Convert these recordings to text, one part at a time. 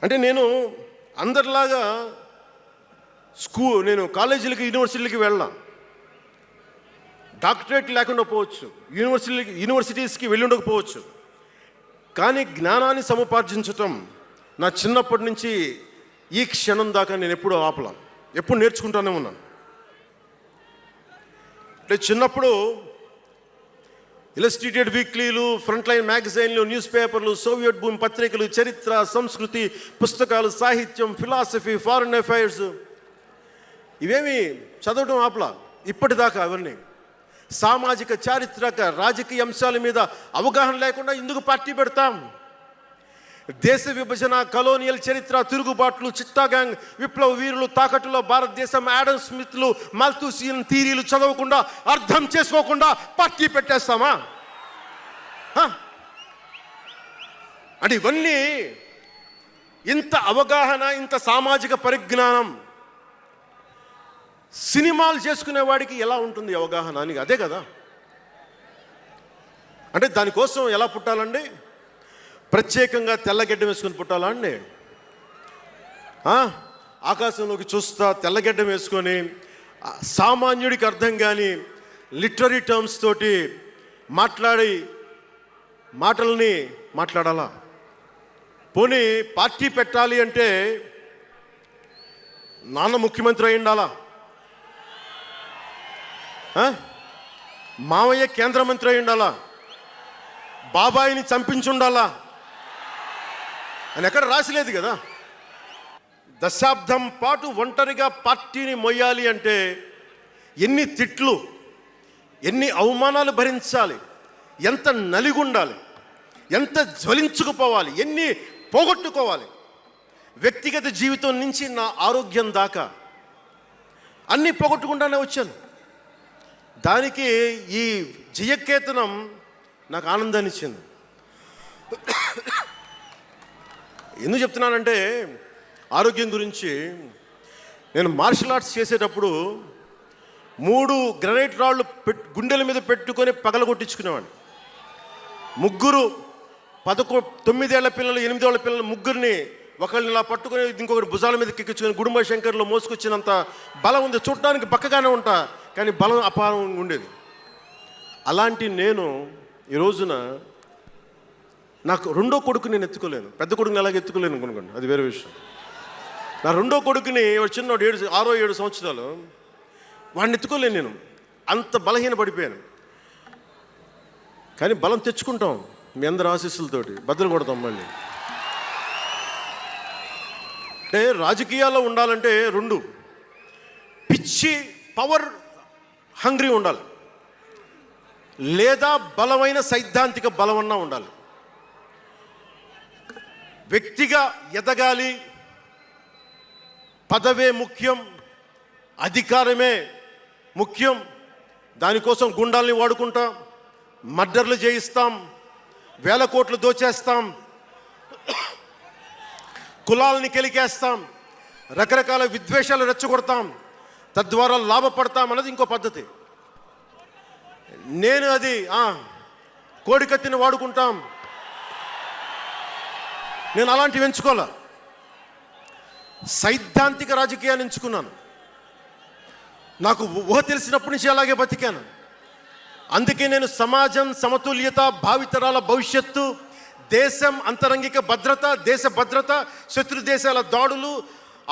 అంటే నేను అందరిలాగా నేను కాలేజీలకి యూనివర్సిటీలకి వెళ్ళాను. డాక్టరేట్ లేకుండా పోవచ్చు, యూనివర్సిటీస్కి వెళ్ళి ఉండకపోవచ్చు, కానీ జ్ఞానాన్ని సముపార్జించటం నా చిన్నప్పటి నుంచి ఈ క్షణం దాకా నేను ఎప్పుడు ఆపలా, ఎప్పుడు నేర్చుకుంటానే ఉన్నాను. అంటే చిన్నప్పుడు ఇలస్ట్రేటెడ్ వీక్లీలు, ఫ్రంట్ లైన్ మ్యాగజైన్లు, న్యూస్ పేపర్లు, సోవియట్ భూమి పత్రికలు, చరిత్ర, సంస్కృతి పుస్తకాలు, సాహిత్యం, ఫిలాసఫీ, ఫారిన్ అఫైర్స్ ఇవేమి చదవడం ఆపలా ఇప్పటిదాకా. అవన్నీ సామాజిక, చారిత్రక, రాజకీయ అంశాల మీద అవగాహన లేకుండా ఎందుకు పార్టీ పెడతాం? దేశ విభజన, కలోనియల్ చరిత్ర, తిరుగుబాట్లు, చిట్టాగాంగ్, విప్లవ వీరులు, తాకట్టులో భారతదేశం, యాడమ్ స్మిత్లు, మాల్థూసియన్ థియరీలు చదవకుండా, అర్థం చేసుకోకుండా పార్టీ పెట్టేస్తామా? అంటే ఇవన్నీ ఇంత అవగాహన, ఇంత సామాజిక పరిజ్ఞానం సినిమాలు చేసుకునే వాడికి ఎలా ఉంటుంది అవగాహన అని? అదే కదా. అంటే దానికోసం ఎలా పుట్టాలండి? ప్రత్యేకంగా తెల్లగడ్డ వేసుకొని పుట్టాలా అండి? ఆకాశంలోకి చూస్తా తెల్లగడ్డం వేసుకొని సామాన్యుడికి అర్థం కాని లిటరీ టర్మ్స్ తోటి మాటల్ని మాట్లాడాలా? పోనీ పార్టీ పెట్టాలి అంటే నాన్న ముఖ్యమంత్రి అయి ఉండాలా? మావయ్య కేంద్ర మంత్రి అయి ఉండాలా? బాబాయిని చంపించుండాలా అని ఎక్కడ రాసిలేదు కదా. దశాబ్దం పాటు ఒంటరిగా పార్టీని మొయ్యాలి అంటే ఎన్ని తిట్లు, ఎన్ని అవమానాలు భరించాలి, ఎంత నలిగుండాలి, ఎంత జ్వలించుకుపోవాలి, ఎన్ని పోగొట్టుకోవాలి. వ్యక్తిగత జీవితం నుంచి నా ఆరోగ్యం దాకా అన్నీ పోగొట్టుకుంటానే వచ్చాను. దానికి ఈ జయకేతనం నాకు ఆనందాన్ని ఇచ్చింది. ఎందుకు చెప్తున్నానంటే ఆరోగ్యం గురించి. నేను మార్షల్ ఆర్ట్స్ చేసేటప్పుడు 3 గ్రనైట్ రాళ్ళు గుండెల మీద పెట్టుకొని పగలగొట్టించుకునేవాడిని. 9 ఏళ్ల పిల్లలు, 8 ఏళ్ల పిల్లలు ముగ్గురిని ఒకళ్ళని ఇలా పట్టుకొని ఇంకొకటి భుజాల మీద ఎక్కించుకొని గుడుంబ శంకర్లో మోసుకొచ్చినంత బలం ఉంది. చూడటానికి బక్కగానే ఉంటా, కానీ బలం అపారంగా ఉండేది. అలాంటి నేను ఈ రోజున నాకు రెండో కొడుకు నేను ఎత్తుకోలేను. పెద్ద కొడుకుని ఎలాగ ఎత్తుకోలేను అనుకోండి, అది వేరే విషయం. నా రెండో కొడుకుని చిన్నోడు 6-7 సంవత్సరాలు, వాడిని ఎత్తుకోలేను నేను. అంత బలహీన పడిపోయాను. కానీ బలం తెచ్చుకుంటాం మీ అందరి ఆశీస్సులతోటి, బద్దలు కొడతాం మళ్ళీ. అంటే రాజకీయాల్లో ఉండాలంటే 2 పిచ్చి పవర్ హంగ్రీ ఉండాలి, లేదా బలమైన సైద్ధాంతిక బలమన్నా ఉండాలి. వ్యక్తిగా ఎదగాలి, పదవే ముఖ్యం, అధికారమే ముఖ్యం. దానికోసం గుండాల్ని వాడుకుంటాం, మర్డర్లు చేయిస్తాం, వేల కోట్లు దోచేస్తాం, కులాలని కెలికేస్తాం, రకరకాల విద్వేషాలు రెచ్చగొడతాం, తద్వారా లాభపడతాం అన్నది ఇంకో పద్ధతి. నేను అది కోడికత్తిని వాడుకుంటాం, నేను అలాంటివి ఎంచుకోలే. సైద్ధాంతిక రాజకీయాన్ని ఎంచుకున్నాను. నాకు ఊహ తెలిసినప్పటి నుంచి అలాగే బతికాను. అందుకే నేను సమాజం, సమతుల్యత, భావితరాల భవిష్యత్తు, దేశం అంతరంగిక భద్రత, దేశ భద్రత, శత్రు దేశాల దాడులు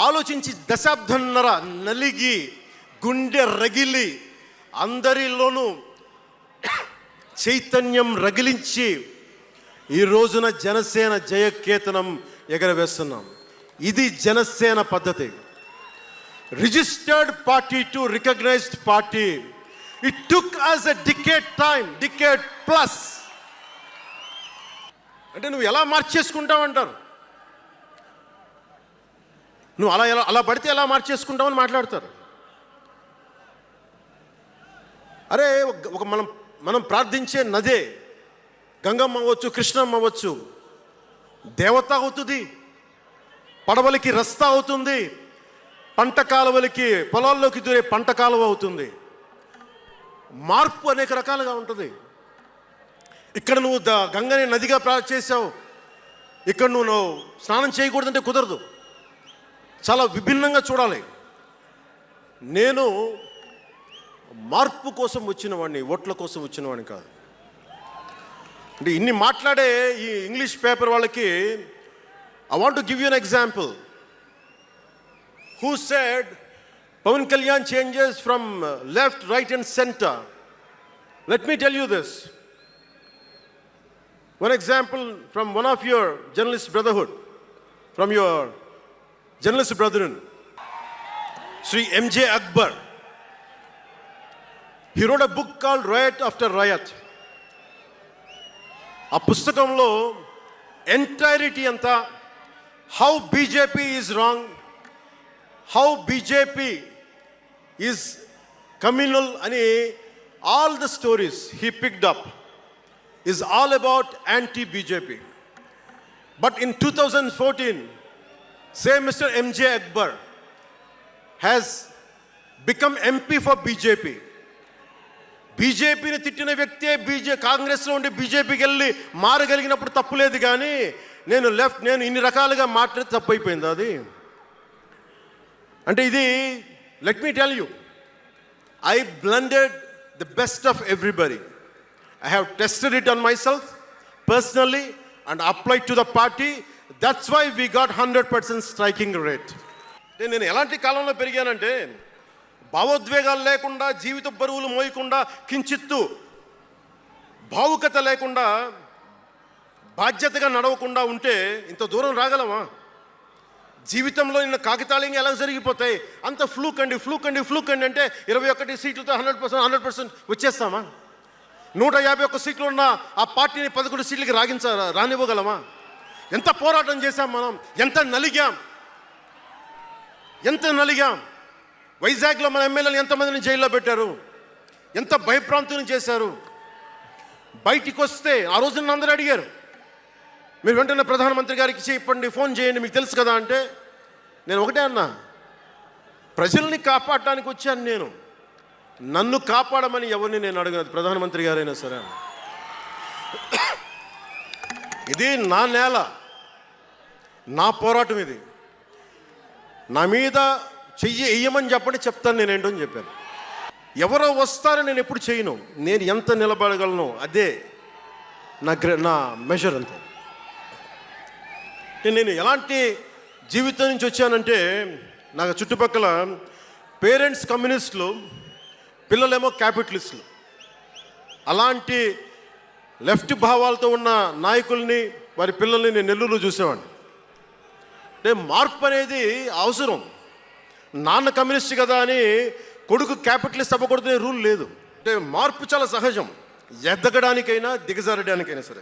ఆలోచించి దశాబ్దంన్నర నలిగి గుండె రగిలి అందరిలోనూ చైతన్యం రగిలించి ఈ రోజున జనసేన జయకేతనం ఎగరవేస్తున్నాం. ఇది జనసేన పద్ధతి. Registered party to recognized party. It took us a decade plus. అంటే నువ్వు ఎలా మార్చేసుకుంటావంటారు, నువ్వు అలా పడితే ఎలా మార్చేసుకుంటావని మాట్లాడతారు. అరే మనం ప్రార్థించే నదే గంగమ్మ అవ్వచ్చు, కృష్ణమ్మ అవ్వచ్చు, దేవత అవుతుంది, పడవలకి రస్తా అవుతుంది, పంట కాలువలకి పొలాల్లోకి దూరే పంట కాలువ అవుతుంది. మార్పు అనేక రకాలుగా ఉంటుంది. ఇక్కడ నువ్వు గంగని నదిగా చేసావు, ఇక్కడ నువ్వు స్నానం చేయకూడదంటే కుదరదు. చాలా విభిన్నంగా చూడాలి. నేను మార్పు కోసం వచ్చిన వాడిని, ఓట్ల కోసం వచ్చిన వాడిని కాదు. అంటే ఇన్ని మాట్లాడే ఈ ఇంగ్లీష్ పేపర్ వాళ్ళకి I want to give you an example. Who said Pavan Kalyan changes from left, right and center. Let me tell you this. One example from one of your journalist brotherhood, from your journalist brethren, Sri M.J. Akbar. He wrote a book called Riot After Riot. ఆ పుస్తకంలో entirety అంతా how BJP is wrong, how BJP is communal అని all the stories he picked up is all about anti-BJP. But in 2014, same Mr. M.J. Akbar has become MP for BJP. బీజేపీని తిట్టిన వ్యక్తే కాంగ్రెస్లో ఉండి బీజేపీకి వెళ్ళి మారగలిగినప్పుడు తప్పులేదు, కానీ నేను ఇన్ని రకాలుగా మాట్లాడి తప్పు అయిపోయింది అది. అంటే ఇది let me tell you, I blended the best of everybody. I have tested it on myself personally and applied to the party. That's why we got 100% striking rate. నేను ఎలాంటి కాలంలో పెరిగానంటే, భావోద్వేగాలు లేకుండా, జీవిత బరువులు మోయకుండా, కించిత్తు భావుకత లేకుండా, బాధ్యతగా నడవకుండా ఉంటే ఇంత దూరం రాగలమా? జీవితంలో నిన్న కాగితాళంగా ఎలా జరిగిపోతాయి? అంత ఫ్లూక్ అండి అంటే 21 సీట్లతో 100% వచ్చేస్తామా? 151 సీట్లు ఉన్న ఆ పార్టీని 11 సీట్లకి రానివ్వగలమా? ఎంత పోరాటం చేశాం మనం, ఎంత నలిగాం. వైజాగ్లో మన ఎమ్మెల్యేలు ఎంతమందిని జైల్లో పెట్టారు, ఎంత భయప్రాంతులను చేశారు. బయటికి వస్తే ఆ రోజు నన్ను అందరూ అడిగారు, మీరు వెంటనే ప్రధానమంత్రి గారికి చెప్పండి, ఫోన్ చేయండి, మీకు తెలుసు కదా అంటే, నేను ఒకటే అన్నా, ప్రజల్ని కాపాడటానికి వచ్చాను నేను, నన్ను కాపాడమని ఎవరిని నేను అడగను, ప్రధానమంత్రి గారైనా సరే. ఇది నా నేల, నా పోరాటం, ఇది నా మీద చెయ్యి వెయ్యమని చెప్పండి, చెప్తాను నేనేంటో అని చెప్పాను. ఎవరో వస్తారని నేను ఎప్పుడు చేయను, నేను ఎంత నిలబడగలను అదే నా మెజర్ అంతే. నేను ఎలాంటి జీవితం నుంచి వచ్చానంటే, నాకు చుట్టుపక్కల పేరెంట్స్ కమ్యూనిస్టులు, పిల్లలేమో క్యాపిటలిస్టులు, అలాంటి లెఫ్ట్ భావాలతో ఉన్న నాయకుల్ని, వారి పిల్లల్ని నేను నెల్లూరులో చూసేవాడిని. అంటే మార్పు అనేది అవసరం. నాన్న కమ్యూనిస్ట్ కదా అని కొడుకు క్యాపిటలిస్ట్ అవ్వకూడదనే రూల్ లేదు. అంటే మార్పు చాలా సహజం, ఎదగడానికైనా దిగజారడానికైనా సరే.